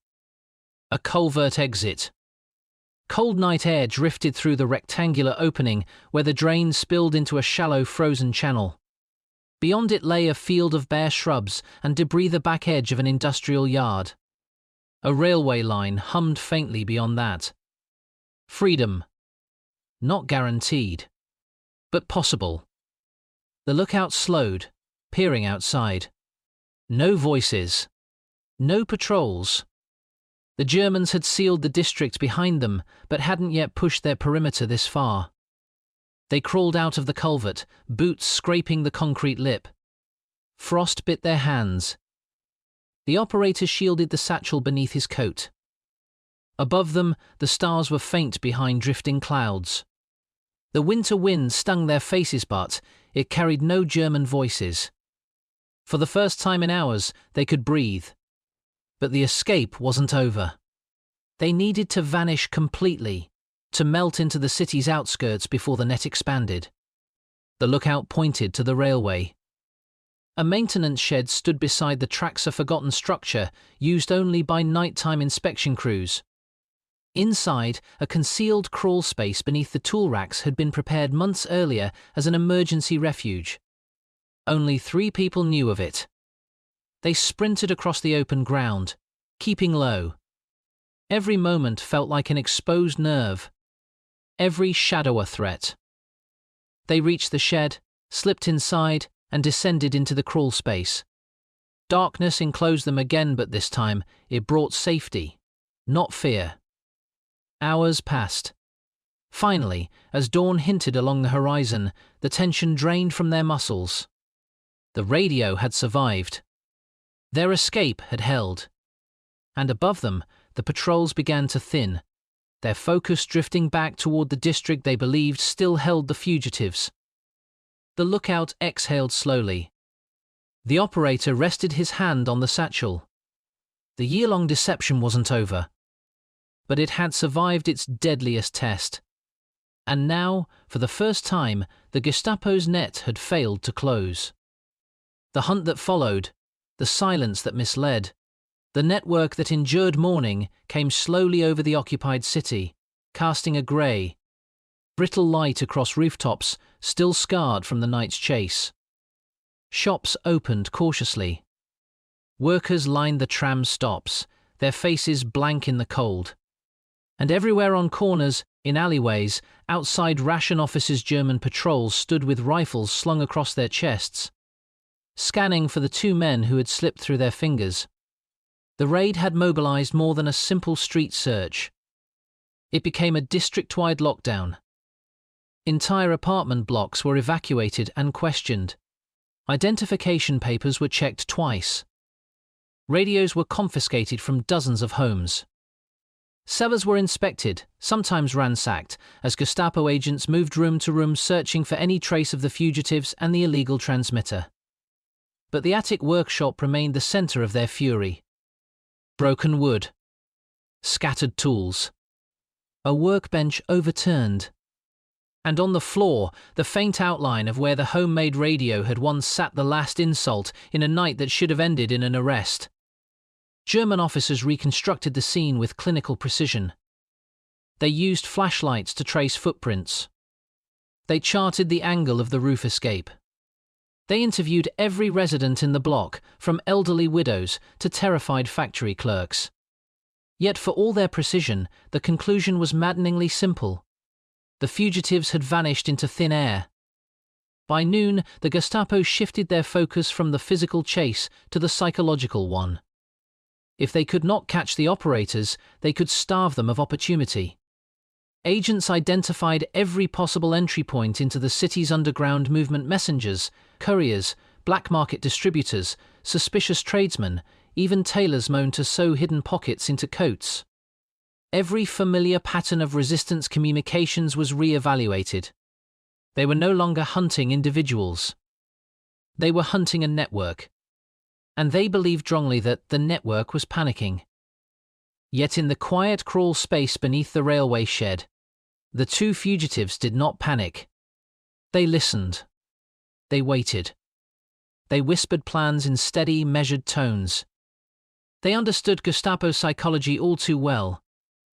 A culvert exit. Cold night air drifted through the rectangular opening where the drain spilled into a shallow frozen channel. Beyond it lay a field of bare shrubs and debris, the back edge of an industrial yard. A railway line hummed faintly beyond that. Freedom. Not guaranteed, but possible. The lookout slowed, peering outside. No voices. No patrols. The Germans had sealed the district behind them, but hadn't yet pushed their perimeter this far. They crawled out of the culvert, boots scraping the concrete lip. Frost bit their hands. The operator shielded the satchel beneath his coat. Above them, the stars were faint behind drifting clouds. The winter wind stung their faces, but it carried no German voices. For the first time in hours, they could breathe. But the escape wasn't over. They needed to vanish completely, to melt into the city's outskirts before the net expanded. The lookout pointed to the railway. A maintenance shed stood beside the tracks, a forgotten structure used only by nighttime inspection crews. Inside, a concealed crawl space beneath the tool racks had been prepared months earlier as an emergency refuge. Only 3 people knew of it. They sprinted across the open ground, keeping low. Every moment felt like an exposed nerve. Every shadow a threat. They reached the shed, slipped inside, and descended into the crawl space. Darkness enclosed them again, but this time it brought safety, not fear. Hours passed. Finally, as dawn hinted along the horizon, the tension drained from their muscles. The radio had survived. Their escape had held. And above them, the patrols began to thin, their focus drifting back toward the district they believed still held the fugitives. The lookout exhaled slowly. The operator rested his hand on the satchel. The year-long deception wasn't over, but it had survived its deadliest test. And now, for the first time, the Gestapo's net had failed to close. The hunt that followed, the silence that misled, the network that endured morning came slowly over the occupied city, casting a grey, brittle light across rooftops still scarred from the night's chase. Shops opened cautiously. Workers lined the tram stops, their faces blank in the cold. And everywhere on corners, in alleyways, outside ration offices, German patrols stood with rifles slung across their chests, scanning for the two men who had slipped through their fingers. The raid had mobilized more than a simple street search. It became a district-wide lockdown. Entire apartment blocks were evacuated and questioned. Identification papers were checked twice. Radios were confiscated from dozens of homes. Cellars were inspected, sometimes ransacked, as Gestapo agents moved room to room searching for any trace of the fugitives and the illegal transmitter. But the attic workshop remained the center of their fury. Broken wood, scattered tools, a workbench overturned, and on the floor, the faint outline of where the homemade radio had once sat, the last insult in a night that should have ended in an arrest. German officers reconstructed the scene with clinical precision. They used flashlights to trace footprints. They charted the angle of the roof escape. They interviewed every resident in the block, from elderly widows to terrified factory clerks. Yet for all their precision, the conclusion was maddeningly simple. The fugitives had vanished into thin air. By noon, the Gestapo shifted their focus from the physical chase to the psychological one. If they could not catch the operators, they could starve them of opportunity. Agents identified every possible entry point into the city's underground movement: messengers, couriers, black market distributors, suspicious tradesmen, even tailors known to sew hidden pockets into coats. Every familiar pattern of resistance communications was re-evaluated. They were no longer hunting individuals. They were hunting a network. And they believed strongly that the network was panicking. Yet in the quiet crawl space beneath the railway shed, the two fugitives did not panic. They listened. They waited. They whispered plans in steady, measured tones. They understood Gestapo psychology all too well.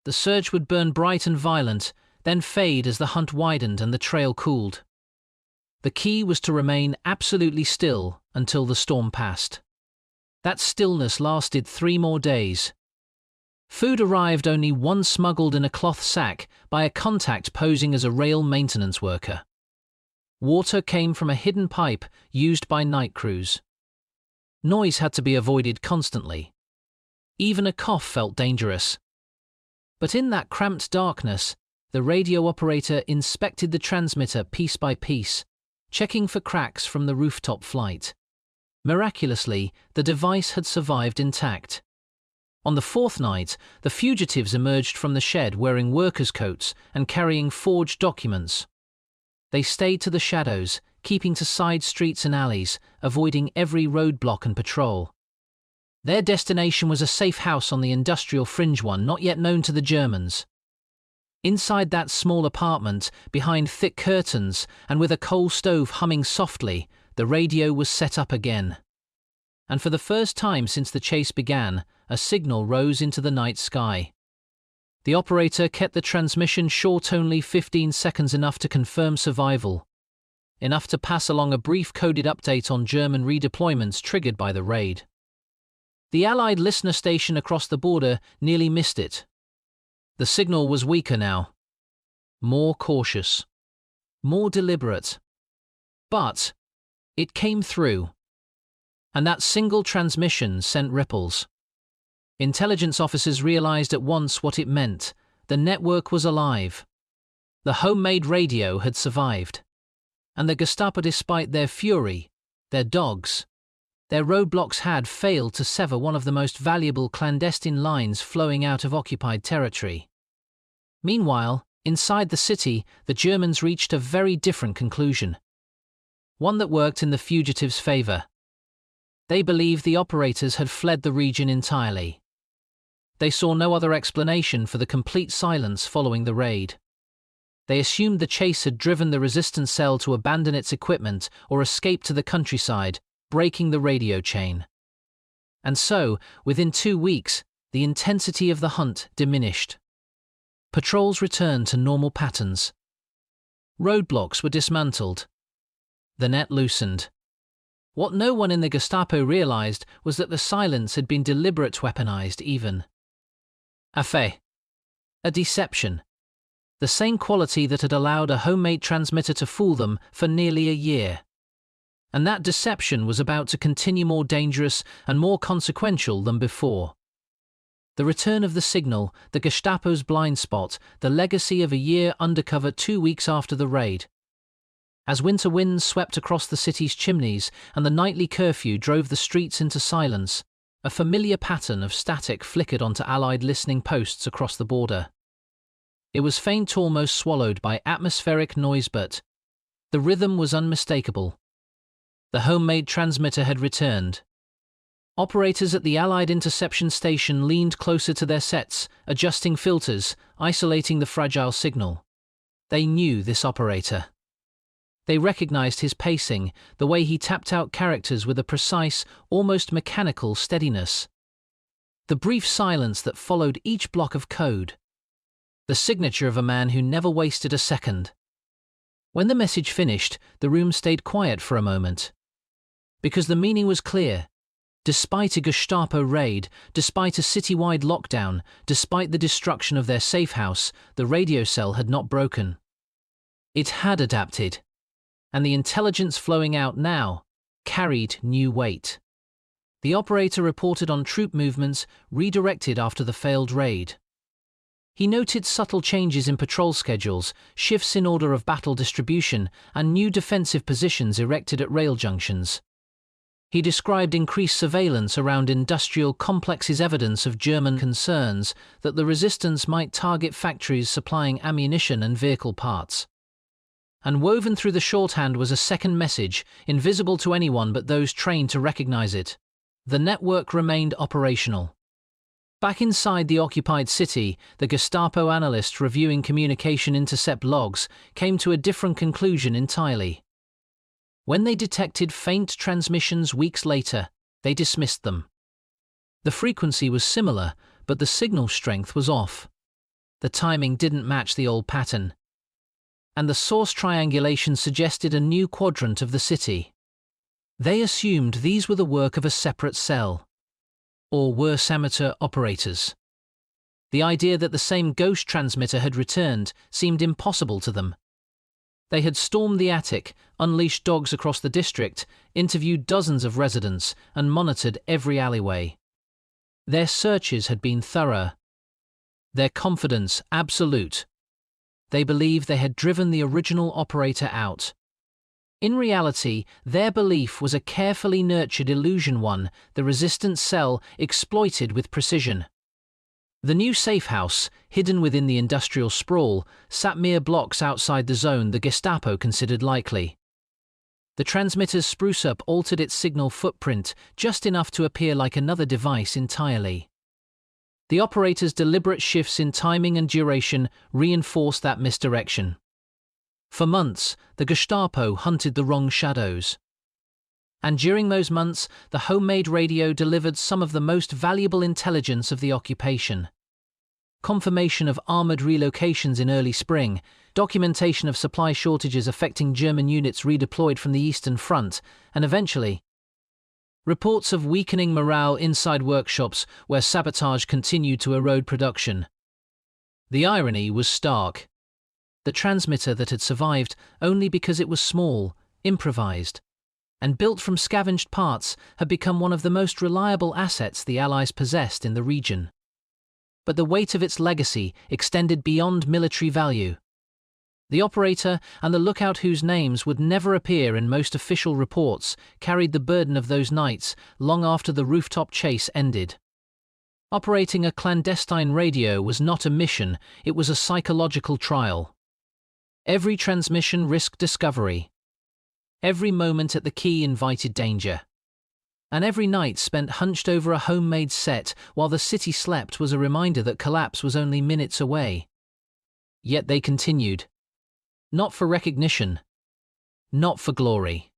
The surge would burn bright and violent, then fade as the hunt widened and the trail cooled. The key was to remain absolutely still until the storm passed. That stillness lasted 3 more days. Food arrived only once, smuggled in a cloth sack by a contact posing as a rail maintenance worker. Water came from a hidden pipe used by night crews. Noise had to be avoided constantly. Even a cough felt dangerous. But in that cramped darkness, the radio operator inspected the transmitter piece by piece, checking for cracks from the rooftop flight. Miraculously, the device had survived intact. On the 4th night, the fugitives emerged from the shed wearing workers' coats and carrying forged documents. They stayed to the shadows, keeping to side streets and alleys, avoiding every roadblock and patrol. Their destination was a safe house on the industrial fringe, one not yet known to the Germans. Inside that small apartment, behind thick curtains and with a coal stove humming softly, the radio was set up again. And for the first time since the chase began, a signal rose into the night sky. The operator kept the transmission short, only 15 seconds, enough to confirm survival. Enough to pass along a brief coded update on German redeployments triggered by the raid. The Allied listener station across the border nearly missed it. The signal was weaker now. More cautious. More deliberate. But it came through. And that single transmission sent ripples. Intelligence officers realized at once what it meant. The network was alive. The homemade radio had survived. And the Gestapo, despite their fury, their dogs, their roadblocks, had failed to sever one of the most valuable clandestine lines flowing out of occupied territory. Meanwhile, inside the city, the Germans reached a very different conclusion. one that worked in the fugitives' favor. They believed the operators had fled the region entirely. They saw no other explanation for the complete silence following the raid. They assumed the chase had driven the resistance cell to abandon its equipment or escape to the countryside, breaking the radio chain. And so, within 2 weeks, the intensity of the hunt diminished. Patrols returned to normal patterns. Roadblocks were dismantled. The net loosened. What no one in the Gestapo realized was that the silence had been deliberate, weaponized even. A fake. A deception. The same quality that had allowed a homemade transmitter to fool them for nearly a year. And that deception was about to continue more dangerous and more consequential than before. The return of the signal, the Gestapo's blind spot, the legacy of a year undercover 2 weeks after the raid. As winter winds swept across the city's chimneys and the nightly curfew drove the streets into silence, a familiar pattern of static flickered onto Allied listening posts across the border. It was faint, almost swallowed by atmospheric noise, but the rhythm was unmistakable. The homemade transmitter had returned. Operators at the Allied interception station leaned closer to their sets, adjusting filters, isolating the fragile signal. They knew this operator. They recognized his pacing, the way he tapped out characters with a precise, almost mechanical steadiness. The brief silence that followed each block of code. The signature of a man who never wasted a second. When the message finished, the room stayed quiet for a moment. Because the meaning was clear. Despite a Gestapo raid, despite a citywide lockdown, despite the destruction of their safe house, the radio cell had not broken. It had adapted. And the intelligence flowing out now carried new weight. The operator reported on troop movements redirected after the failed raid. He noted subtle changes in patrol schedules, shifts in order of battle distribution, and new defensive positions erected at rail junctions. He described increased surveillance around industrial complexes, evidence of German concerns that the resistance might target factories supplying ammunition and vehicle parts. And woven through the shorthand was a second message, invisible to anyone but those trained to recognize it. The network remained operational. Back inside the occupied city, the Gestapo analyst reviewing communication intercept logs came to a different conclusion entirely. When they detected faint transmissions weeks later, they dismissed them. The frequency was similar, but the signal strength was off. The timing didn't match the old pattern. And the source triangulation suggested a new quadrant of the city. They assumed these were the work of a separate cell. Or worse, amateur operators. The idea that the same ghost transmitter had returned seemed impossible to them. They had stormed the attic, unleashed dogs across the district, interviewed dozens of residents, and monitored every alleyway. Their searches had been thorough. Their confidence absolute. They believed they had driven the original operator out. In reality, their belief was a carefully nurtured illusion, one the resistance cell exploited with precision. The new safe house, hidden within the industrial sprawl, sat mere blocks outside the zone the Gestapo considered likely. The transmitter's spruce-up altered its signal footprint just enough to appear like another device entirely. The operator's deliberate shifts in timing and duration reinforced that misdirection. For months, the Gestapo hunted the wrong shadows. And during those months, the homemade radio delivered some of the most valuable intelligence of the occupation. Confirmation of armored relocations in early spring, documentation of supply shortages affecting German units redeployed from the Eastern Front, and eventually, reports of weakening morale inside workshops where sabotage continued to erode production. The irony was stark. The transmitter that had survived only because it was small, improvised, and built from scavenged parts had become one of the most reliable assets the Allies possessed in the region. But the weight of its legacy extended beyond military value. The operator and the lookout, whose names would never appear in most official reports, carried the burden of those nights long after the rooftop chase ended. Operating a clandestine radio was not a mission, it was a psychological trial. Every transmission risked discovery. Every moment at the key invited danger. And every night spent hunched over a homemade set while the city slept was a reminder that collapse was only minutes away. Yet they continued. Not for recognition, not for glory,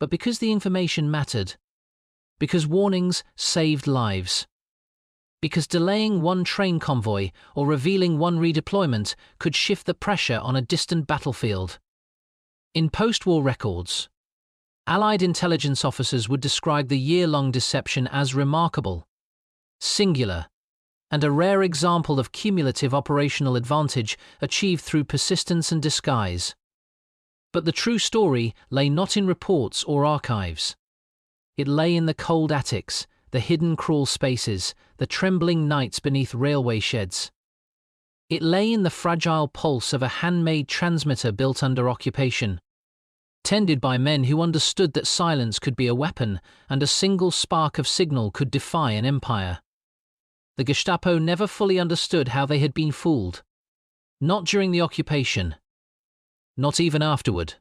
but because the information mattered. Because warnings saved lives. Because delaying one train convoy or revealing one redeployment could shift the pressure on a distant battlefield. In post-war records, Allied intelligence officers would describe the year-long deception as remarkable, singular, and a rare example of cumulative operational advantage achieved through persistence and disguise. But the true story lay not in reports or archives. It lay in the cold attics, the hidden crawl spaces, the trembling nights beneath railway sheds. It lay in the fragile pulse of a handmade transmitter built under occupation, tended by men who understood that silence could be a weapon and a single spark of signal could defy an empire. The Gestapo never fully understood how they had been fooled. Not during the occupation. Not even afterward.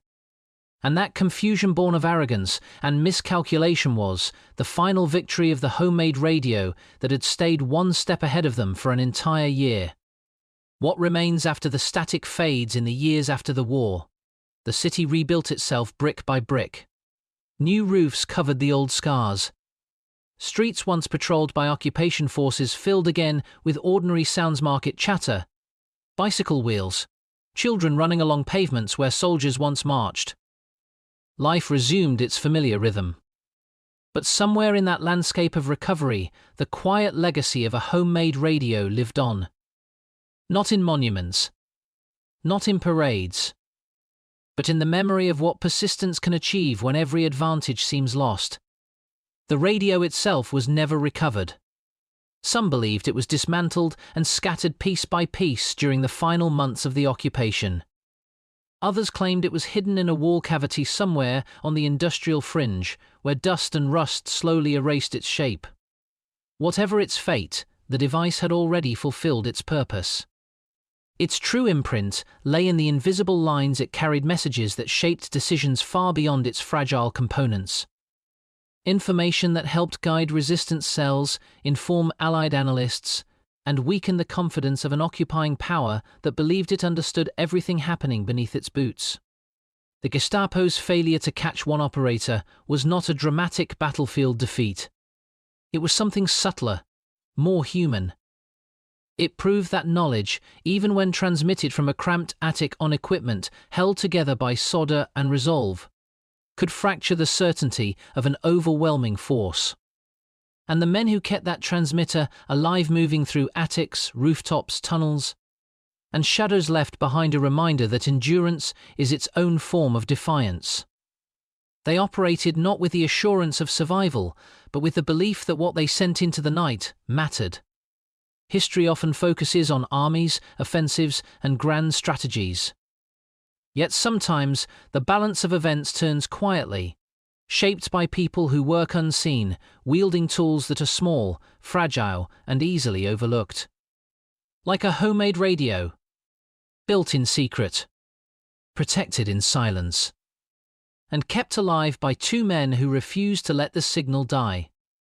And that confusion born of arrogance and miscalculation was the final victory of the homemade radio that had stayed one step ahead of them for an entire year. What remains after the static fades in the years after the war? The city rebuilt itself brick by brick. New roofs covered the old scars. Streets once patrolled by occupation forces filled again with ordinary sounds market chatter. Bicycle wheels. Children running along pavements where soldiers once marched. Life resumed its familiar rhythm. But somewhere in that landscape of recovery, the quiet legacy of a homemade radio lived on. Not in monuments. Not in parades. But in the memory of what persistence can achieve when every advantage seems lost. The radio itself was never recovered. Some believed it was dismantled and scattered piece by piece during the final months of the occupation. Others claimed it was hidden in a wall cavity somewhere on the industrial fringe, where dust and rust slowly erased its shape. Whatever its fate, the device had already fulfilled its purpose. Its true imprint lay in the invisible lines it carried, messages that shaped decisions far beyond its fragile components. Information that helped guide resistance cells, inform Allied analysts, and weaken the confidence of an occupying power that believed it understood everything happening beneath its boots. The Gestapo's failure to catch one operator was not a dramatic battlefield defeat. It was something subtler, more human. It proved that knowledge, even when transmitted from a cramped attic on equipment held together by solder and resolve, could fracture the certainty of an overwhelming force. And the men who kept that transmitter alive, moving through attics, rooftops, tunnels, and shadows, left behind a reminder that endurance is its own form of defiance. They operated not with the assurance of survival, but with the belief that what they sent into the night mattered. History often focuses on armies, offensives, and grand strategies. Yet sometimes the balance of events turns quietly, shaped by people who work unseen, wielding tools that are small, fragile, and easily overlooked. Like a homemade radio, built in secret, protected in silence, and kept alive by two men who refused to let the signal die.